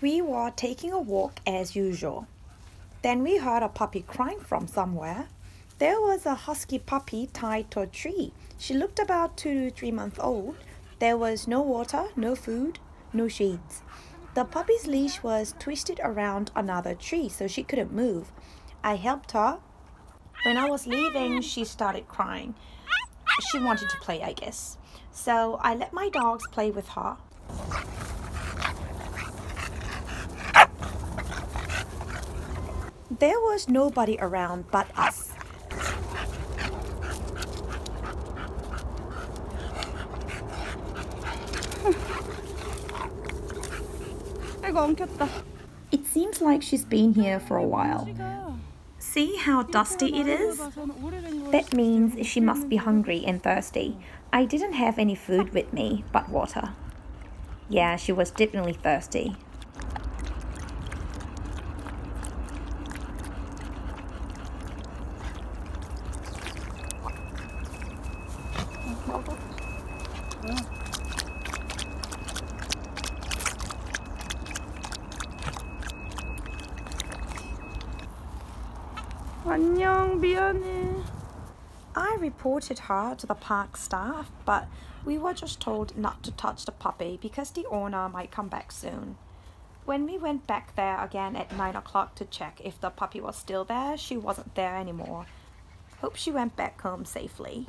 We were taking a walk as usual. Then we heard a puppy crying from somewhere. There was a husky puppy tied to a tree. She looked about 2 to 3 months old. There was no water, no food, no shades. The puppy's leash was twisted around another tree so she couldn't move. I helped her. When I was leaving, she started crying. She wanted to play, I guess. So I let my dogs play with her. There was nobody around but us. It seems like she's been here for a while. See how dusty it is? That means she must be hungry and thirsty. I didn't have any food with me but water. Yeah, she was definitely thirsty. 안녕, 미안해. I reported her to the park staff, but we were just told not to touch the puppy because the owner might come back soon. When we went back there again at 9 o'clock to check if the puppy was still there, she wasn't there anymore. Hope she went back home safely.